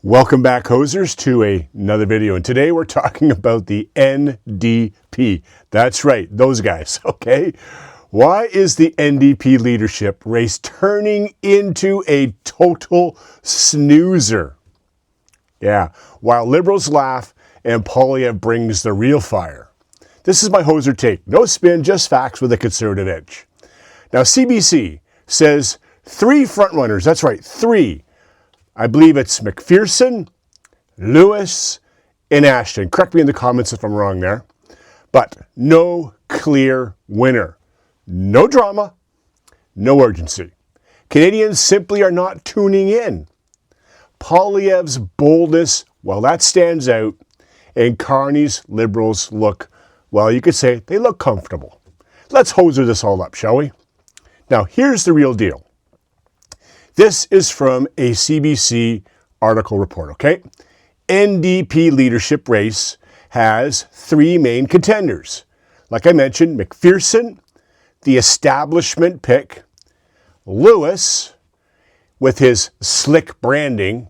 Welcome back, hosers, to another video. And today we're talking about the NDP. That's right, those guys, okay? Why is the NDP leadership race turning into a total snoozer? Yeah, while Liberals laugh and Poilievre brings the real fire. This is my hoser take. No spin, just facts with a conservative edge. Now, CBC says three frontrunners, that's right, three. I believe it's McPherson, Lewis, and Ashton. Correct me in the comments if I'm wrong there. But no clear winner. No drama, no urgency. Canadians simply are not tuning in. Poilievre's boldness, well, that stands out. And Carney's Liberals look, well, you could say they look comfortable. Let's hoser this all up, shall we? Now, here's the real deal. This is from a CBC article report, okay? NDP leadership race has three main contenders. Like I mentioned, McPherson, the establishment pick, Lewis with his slick branding,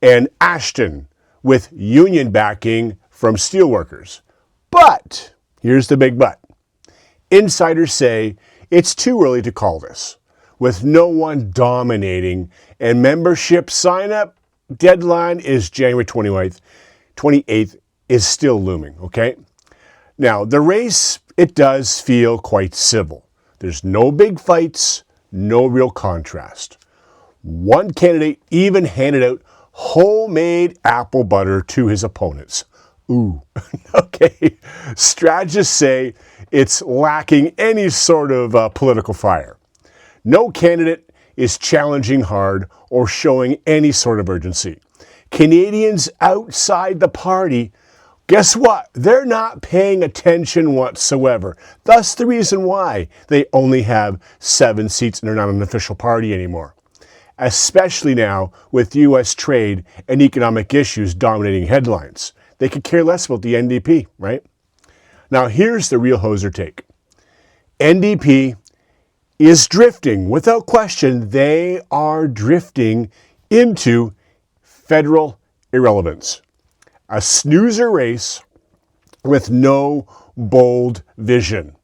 and Ashton with union backing from steelworkers. But, here's the big but. Insiders say it's too early to call this, with no one dominating, and membership sign-up deadline is January 28th is still looming, okay? Now, the race, it does feel quite civil. There's no big fights, no real contrast. One candidate even handed out homemade apple butter to his opponents. Ooh, okay. Strategists say it's lacking any sort of political fire. No candidate is challenging hard or showing any sort of urgency. Canadians outside the party, guess what? They're not paying attention whatsoever. Thus the reason why they only have 7 seats and they're not an official party anymore. Especially now with U.S. trade and economic issues dominating headlines. They could care less about the NDP, right? Now here's the real hoser take. NDP is drifting. Without question, they are drifting into federal irrelevance. A snoozer race with no bold vision.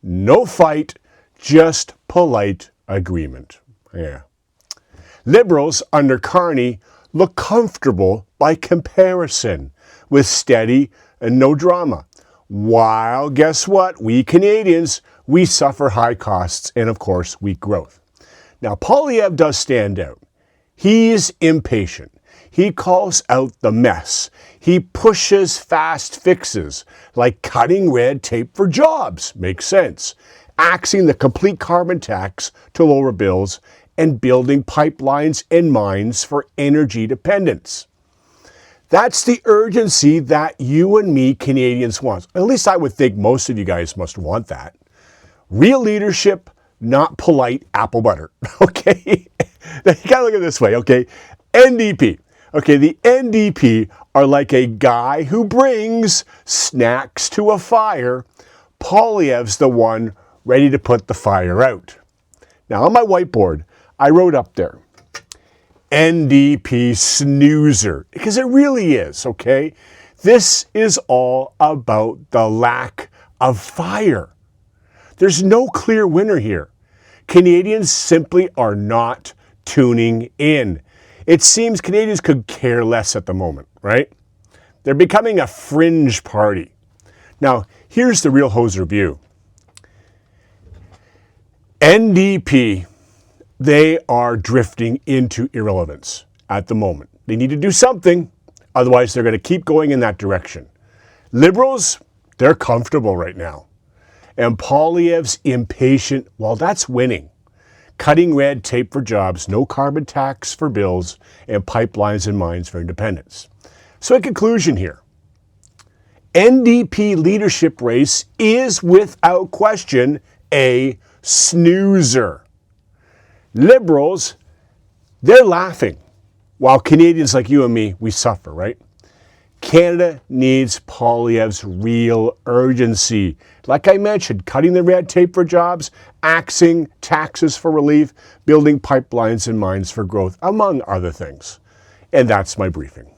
No fight, just polite agreement. Yeah. Liberals under Carney look comfortable by comparison, with steady and no drama. While, guess what? We Canadians, we suffer high costs and, of course, weak growth. Now, Poilievre does stand out. He's impatient. He calls out the mess. He pushes fast fixes, like cutting red tape for jobs. Makes sense. Axing the complete carbon tax to lower bills and building pipelines and mines for energy dependence. That's the urgency that you and me Canadians want. At least I would think most of you guys must want that. Real leadership, not polite apple butter, okay? Now you gotta look at it this way, okay? NDP. Okay, the NDP are like a guy who brings snacks to a fire. Poilievre's the one ready to put the fire out. Now on my whiteboard, I wrote up there, NDP snoozer, because it really is, okay? This is all about the lack of fire. There's no clear winner here. Canadians simply are not tuning in. It seems Canadians could care less at the moment, right? They're becoming a fringe party. Now, here's the real hoser view. NDP, they are drifting into irrelevance at the moment. They need to do something, otherwise they're going to keep going in that direction. Liberals, they're comfortable right now. And Poilievre's impatient, well, that's winning. Cutting red tape for jobs, no carbon tax for bills, and pipelines and mines for independence. So in conclusion here, NDP leadership race is without question a snoozer. Liberals, they're laughing, while Canadians like you and me, we suffer, right? Canada needs Poilievre's real urgency. Like I mentioned, cutting the red tape for jobs, axing taxes for relief, building pipelines and mines for growth, among other things. And that's my briefing.